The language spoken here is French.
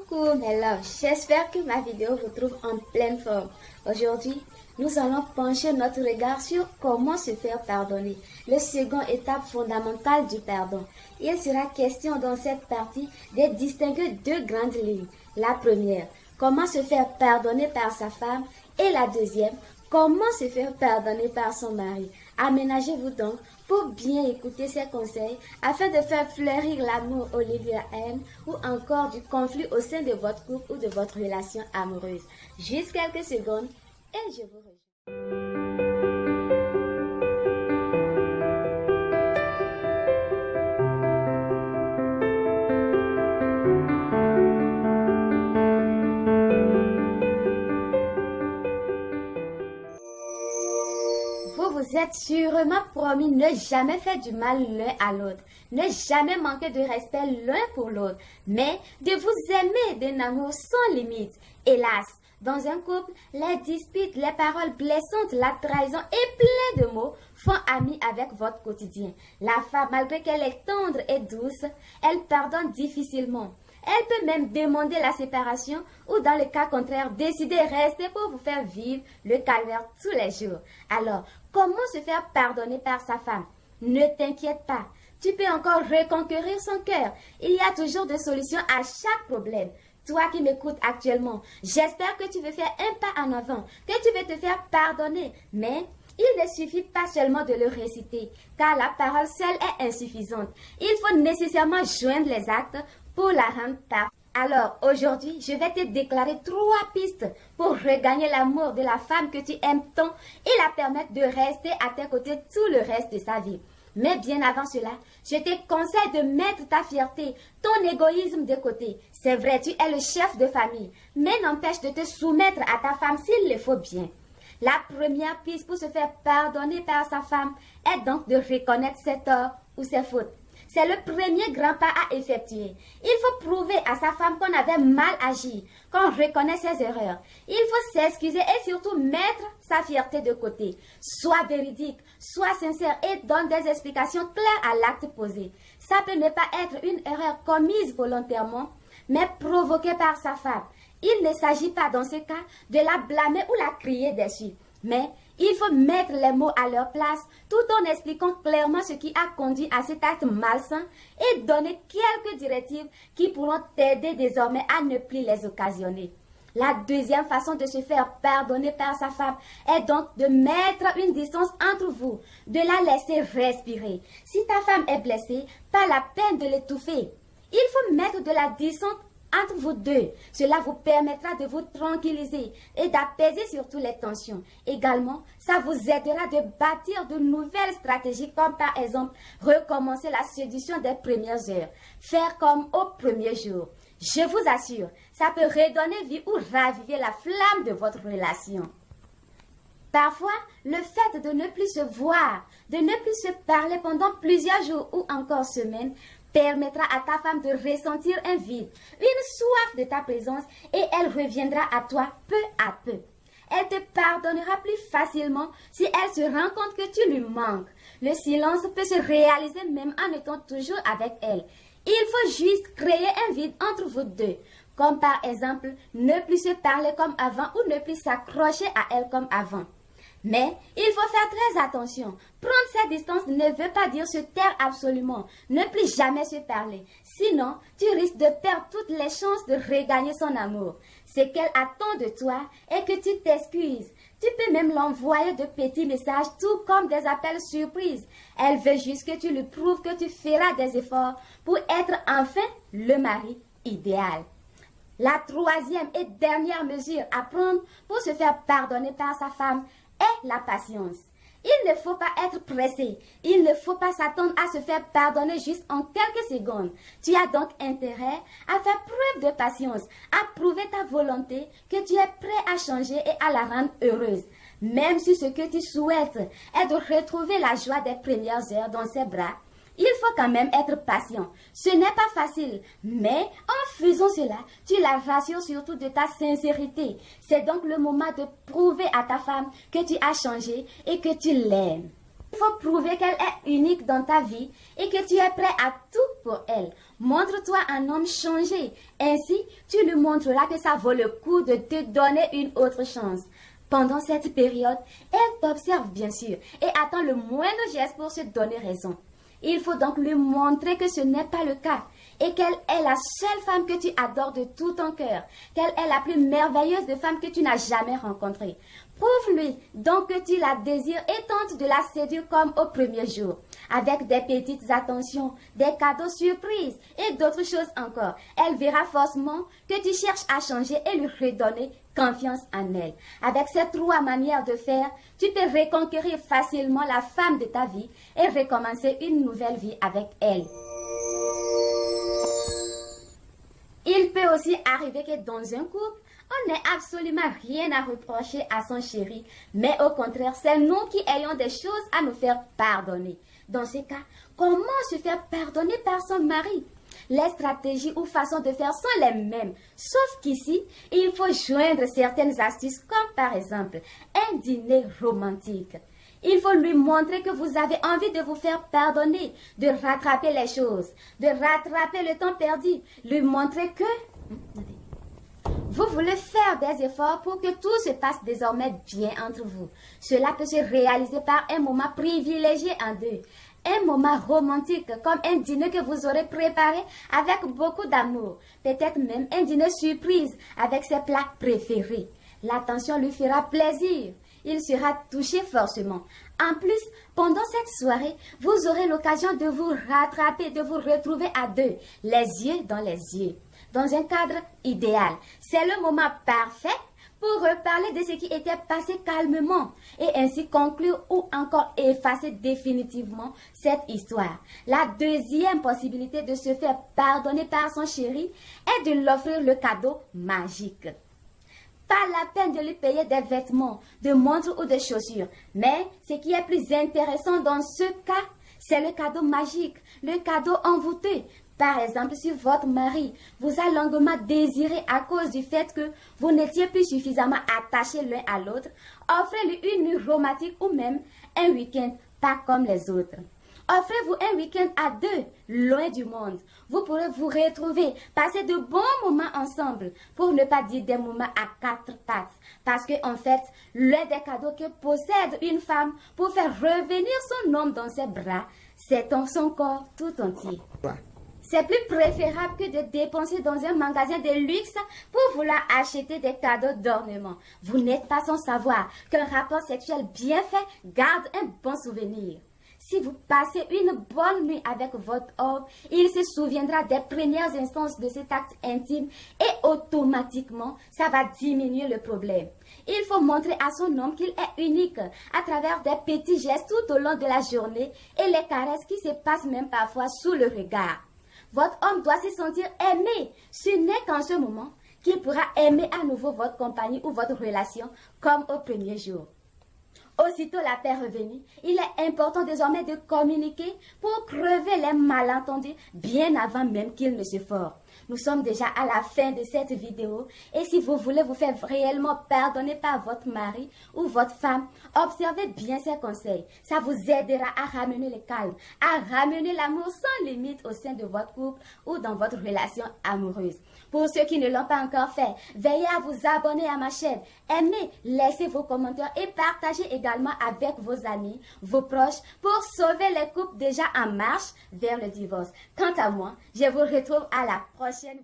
Coucou mes loves, j'espère que ma vidéo vous trouve en pleine forme. Aujourd'hui, nous allons pencher notre regard sur comment se faire pardonner, la seconde étape fondamentale du pardon. Il sera question dans cette partie de distinguer deux grandes lignes. La première, comment se faire pardonner par sa femme, et la deuxième, comment se faire pardonner par son mari. Aménagez-vous donc pour bien écouter ces conseils afin de faire fleurir l'amour au lieu de la haine ou encore du conflit au sein de votre couple ou de votre relation amoureuse. Juste quelques secondes et je vous rejoins. Vous êtes sûrement promis ne jamais faire du mal l'un à l'autre, ne jamais manquer de respect l'un pour l'autre, mais de vous aimer d'un amour sans limite. Hélas, dans un couple, les disputes, les paroles blessantes, la trahison et plein de mots font ami avec votre quotidien. La femme, malgré qu'elle est tendre et douce, elle pardonne difficilement. Elle peut même demander la séparation ou dans le cas contraire, décider de rester pour vous faire vivre le calvaire tous les jours. Alors, comment se faire pardonner par sa femme? Ne t'inquiète pas, tu peux encore reconquérir son cœur. Il y a toujours des solutions à chaque problème. Toi qui m'écoutes actuellement, j'espère que tu veux faire un pas en avant, que tu veux te faire pardonner. Mais il ne suffit pas seulement de le réciter, car la parole seule est insuffisante. Il faut nécessairement joindre les actes pour la rendre parfaite. Alors, aujourd'hui, je vais te déclarer 3 pistes pour regagner l'amour de la femme que tu aimes tant et la permettre de rester à tes côtés tout le reste de sa vie. Mais bien avant cela, je te conseille de mettre ta fierté, ton égoïsme de côté. C'est vrai, tu es le chef de famille, mais n'empêche de te soumettre à ta femme s'il le faut bien. La première piste pour se faire pardonner par sa femme est donc de reconnaître ses torts ou ses fautes. C'est le premier grand pas à effectuer. Il faut prouver à sa femme qu'on avait mal agi, qu'on reconnaît ses erreurs. Il faut s'excuser et surtout mettre sa fierté de côté. Sois véridique, sois sincère et donne des explications claires à l'acte posé. Ça peut ne pas être une erreur commise volontairement, mais provoquée par sa femme. Il ne s'agit pas dans ce cas de la blâmer ou la crier dessus, mais il faut mettre les mots à leur place tout en expliquant clairement ce qui a conduit à cet acte malsain et donner quelques directives qui pourront t'aider désormais à ne plus les occasionner. La deuxième façon de se faire pardonner par sa femme est donc de mettre une distance entre vous, de la laisser respirer. Si ta femme est blessée, pas la peine de l'étouffer. Il faut mettre de la distance entre vous deux. Cela vous permettra de vous tranquilliser et d'apaiser surtout les tensions. Également, ça vous aidera de bâtir de nouvelles stratégies comme par exemple recommencer la séduction des premières heures. Faire comme au premier jour. Je vous assure, ça peut redonner vie ou raviver la flamme de votre relation. Parfois, le fait de ne plus se voir, de ne plus se parler pendant plusieurs jours ou encore semaines, permettra à ta femme de ressentir un vide, une soif de ta présence et elle reviendra à toi peu à peu. Elle te pardonnera plus facilement si elle se rend compte que tu lui manques. Le silence peut se réaliser même en étant toujours avec elle. Il faut juste créer un vide entre vous deux, comme par exemple ne plus se parler comme avant ou ne plus s'accrocher à elle comme avant. Mais il faut faire très attention. Prendre cette distance ne veut pas dire se taire absolument, ne plus jamais se parler. Sinon, tu risques de perdre toutes les chances de regagner son amour. Ce qu'elle attend de toi est que tu t'excuses. Tu peux même l'envoyer de petits messages, tout comme des appels surprises. Elle veut juste que tu lui prouves que tu feras des efforts pour être enfin le mari idéal. La troisième et dernière mesure à prendre pour se faire pardonner par sa femme est la patience. Il ne faut pas être pressé. Il ne faut pas s'attendre à se faire pardonner juste en quelques secondes. Tu as donc intérêt à faire preuve de patience, à prouver ta volonté que tu es prêt à changer et à la rendre heureuse. Même si ce que tu souhaites est de retrouver la joie des premières heures dans ses bras, il faut quand même être patient. Ce n'est pas facile, mais en faisant cela, tu la rassures surtout de ta sincérité. C'est donc le moment de prouver à ta femme que tu as changé et que tu l'aimes. Il faut prouver qu'elle est unique dans ta vie et que tu es prêt à tout pour elle. Montre-toi un homme changé. Ainsi, tu lui montreras que ça vaut le coup de te donner une autre chance. Pendant cette période, elle t'observe bien sûr et attend le moindre geste pour se donner raison. Il faut donc lui montrer que ce n'est pas le cas et qu'elle est la seule femme que tu adores de tout ton cœur, qu'elle est la plus merveilleuse de femmes que tu n'as jamais rencontrée. Prouve-lui donc que tu la désires et tente de la séduire comme au premier jour, avec des petites attentions, des cadeaux surprises et d'autres choses encore. Elle verra forcément que tu cherches à changer et lui redonner confiance en elle. Avec ces trois manières de faire, tu peux reconquérir facilement la femme de ta vie et recommencer une nouvelle vie avec elle. Il peut aussi arriver que dans un couple, on n'ait absolument rien à reprocher à son chéri, mais au contraire, c'est nous qui ayons des choses à nous faire pardonner. Dans ce cas, comment se faire pardonner par son mari? Les stratégies ou façons de faire sont les mêmes, sauf qu'ici, il faut joindre certaines astuces comme par exemple un dîner romantique. Il faut lui montrer que vous avez envie de vous faire pardonner, de rattraper les choses, de rattraper le temps perdu, lui montrer que vous voulez faire des efforts pour que tout se passe désormais bien entre vous. Cela peut se réaliser par un moment privilégié en deux. Un moment romantique comme un dîner que vous aurez préparé avec beaucoup d'amour. Peut-être même un dîner surprise avec ses plats préférés. L'attention lui fera plaisir. Il sera touché forcément. En plus, pendant cette soirée, vous aurez l'occasion de vous rattraper, de vous retrouver à deux, les yeux dans les yeux, dans un cadre idéal. C'est le moment parfait pour reparler de ce qui était passé calmement et ainsi conclure ou encore effacer définitivement cette histoire. La deuxième possibilité de se faire pardonner par son chéri est de l'offrir le cadeau magique. Pas la peine de lui payer des vêtements, de montres ou de chaussures. Mais ce qui est plus intéressant dans ce cas, c'est le cadeau magique, le cadeau envoûté. Par exemple, si votre mari vous a longuement désiré à cause du fait que vous n'étiez plus suffisamment attachés l'un à l'autre, offrez-lui une nuit romantique ou même un week-end pas comme les autres. Offrez-vous un week-end à deux, loin du monde. Vous pourrez vous retrouver, passer de bons moments ensemble, pour ne pas dire des moments à quatre pattes. Parce que, en fait, l'un des cadeaux que possède une femme pour faire revenir son homme dans ses bras, c'est son corps tout entier. C'est plus préférable que de dépenser dans un magasin de luxe pour vouloir acheter des cadeaux d'ornement. Vous n'êtes pas sans savoir qu'un rapport sexuel bien fait garde un bon souvenir. Si vous passez une bonne nuit avec votre homme, il se souviendra des premières instances de cet acte intime et automatiquement, ça va diminuer le problème. Il faut montrer à son homme qu'il est unique à travers des petits gestes tout au long de la journée et les caresses qui se passent même parfois sous le regard. Votre homme doit se sentir aimé. Ce n'est qu'en ce moment qu'il pourra aimer à nouveau votre compagnie ou votre relation comme au premier jour. Aussitôt la paix revenue, il est important désormais de communiquer pour crever les malentendus bien avant même qu'ils ne se forment. Nous sommes déjà à la fin de cette vidéo et si vous voulez vous faire réellement pardonner par votre mari ou votre femme, observez bien ces conseils. Ça vous aidera à ramener le calme, à ramener l'amour sans limite au sein de votre couple ou dans votre relation amoureuse. Pour ceux qui ne l'ont pas encore fait, veillez à vous abonner à ma chaîne, aimez, laissez vos commentaires et partagez également avec vos amis, vos proches pour sauver les couples déjà en marche vers le divorce. Quant à moi, je vous retrouve à la prochaine.